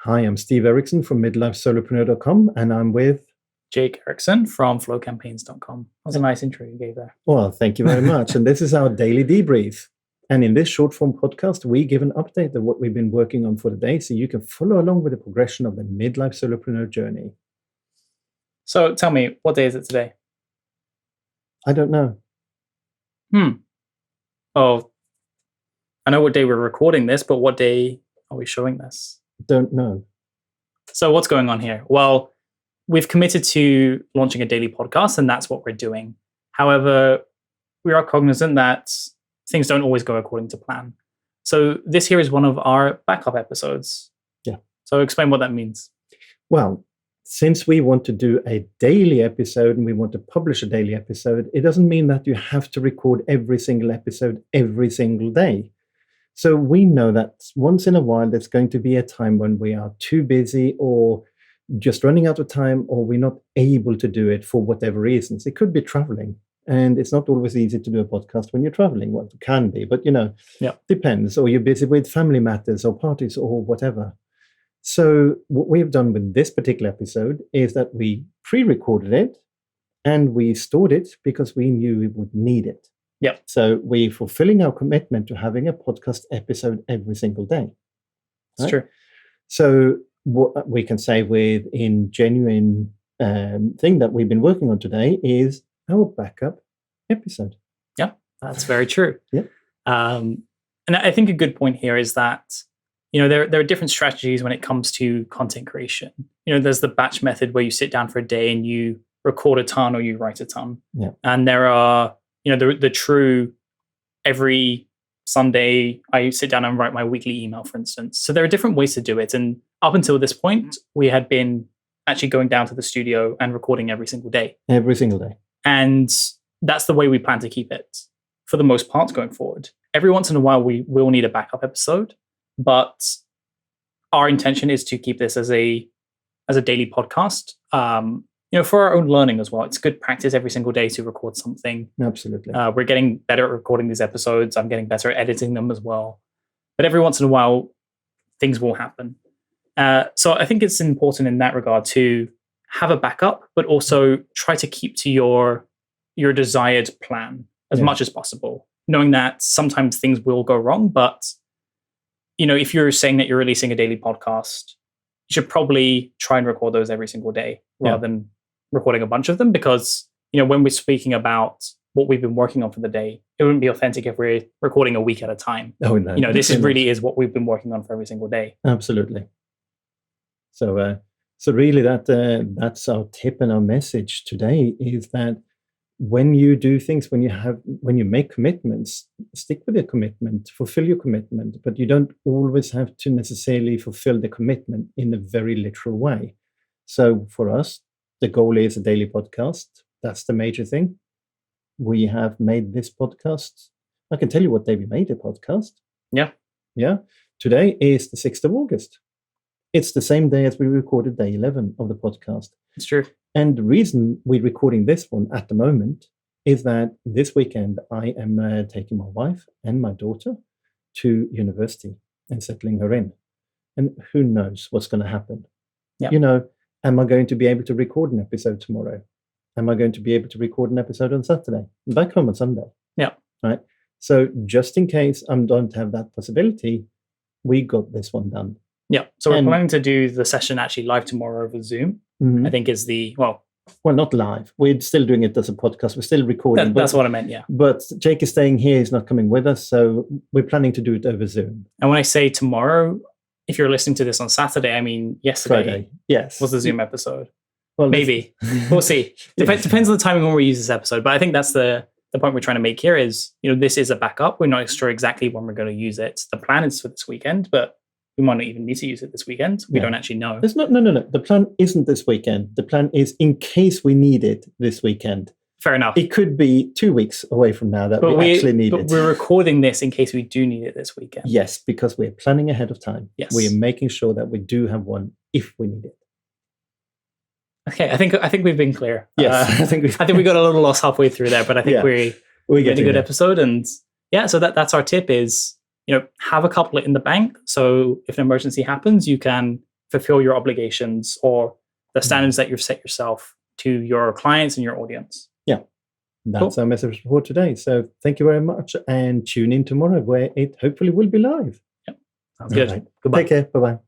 Hi, I'm Steve Erickson from MidlifeSolopreneur.com, and I'm with... Jake Erickson from FlowCampaigns.com. That was a nice intro you gave there. Well, thank you very much. And this is our daily debrief. And in this short form podcast, we give an update of what we've been working on for the day so you can follow along with the progression of the Midlife Solopreneur journey. So tell me, what day is it today? I don't know. Oh, I know what day we're recording this, but what day are we showing this? Don't know. So what's going on here? Well, we've committed to launching a daily podcast, and that's what we're doing. However, we are cognizant that things don't always go according to plan. So this here is one of our backup episodes. Yeah. So explain what that means. Well, since we want to do a daily episode and we want to publish a daily episode, it doesn't mean that you have to record every single episode every single day. So we know that once in a while, there's going to be a time when we are too busy or just running out of time, or we're not able to do it for whatever reasons. It could be traveling. And it's not always easy to do a podcast when you're traveling. Well, it can be, but depends. Or you're busy with family matters or parties or whatever. So what we've done with this particular episode is that we pre-recorded it and we stored it because we knew we would need it. Yeah. So we're fulfilling our commitment to having a podcast episode every single day. That's true. So what we can say with in genuine thing that we've been working on today is our backup episode. Yeah, that's very true. Yeah. And I think a good point here is that, there are different strategies when it comes to content creation. There's the batch method where you sit down for a day and you record a ton or you write a ton. Yeah. And there are, the true every Sunday, I sit down and write my weekly email, for instance. So there are different ways to do it. And up until this point, we had been actually going down to the studio and recording every single day. Every single day. And that's the way we plan to keep it for the most part going forward. Every once in a while, we will need a backup episode, but our intention is to keep this as a daily podcast. For our own learning as well. It's good practice every single day to record something. Absolutely. We're getting better at recording these episodes. I'm getting better at editing them as well. But every once in a while, things will happen. So I think it's important in that regard to have a backup, but also try to keep to your desired plan as much as possible, knowing that sometimes things will go wrong. But, if you're saying that you're releasing a daily podcast, you should probably try and record those every single day rather than recording a bunch of them, because, when we're speaking about what we've been working on for the day, it wouldn't be authentic if we're recording a week at a time. Oh, no. This really is what we've been working on for every single day. Absolutely. So really that's our tip and our message today is that when you do things, when you make commitments, stick with your commitment, fulfill your commitment, but you don't always have to necessarily fulfill the commitment in a very literal way. So for us, the goal is a daily podcast. That's the major thing. We have made this podcast. I can tell you what day we made the podcast. Yeah. Yeah. Today is the 6th of August. It's the same day as we recorded day 11 of the podcast. It's true. And the reason we're recording this one at the moment is that this weekend I am taking my wife and my daughter to university and settling her in. And who knows what's going to happen? Yeah. Am I going to be able to record an episode tomorrow? Am I going to be able to record an episode on Saturday? I'm back home on Sunday. Yeah. Right. So just in case I don't have that possibility, we got this one done. Yeah. So we're planning to do the session actually live tomorrow over Zoom. Mm-hmm. I think is well, not live. We're still doing it as a podcast. We're still recording. That's what I meant, yeah. But Jake is staying here. He's not coming with us. So we're planning to do it over Zoom. And when I say tomorrow, if you're listening to this on Saturday, I mean yesterday. Friday. Yes. Was the Zoom episode. Well, maybe. We'll see. Depends on the timing when we use this episode. But I think that's the point we're trying to make here is, this is a backup. We're not sure exactly when we're going to use it. The plan is for this weekend, but we might not even need to use it this weekend. We don't actually know. There's no. The plan isn't this weekend. The plan is in case we need it this weekend. Fair enough. It could be 2 weeks away from now that we actually need it. But we're recording this in case we do need it this weekend. Yes, because we're planning ahead of time. Yes. We are making sure that we do have one if we need it. Okay, I think we've been clear. Yes, I think we got a little lost halfway through there, but I think we get a good episode. And so that's our tip is, have a couple in the bank. So if an emergency happens, you can fulfill your obligations or the standards that you've set yourself to your clients and your audience. Yeah, that's our message for today. So thank you very much, and tune in tomorrow where it hopefully will be live. Yep. Sounds good. Right. Goodbye. Take care. Bye-bye.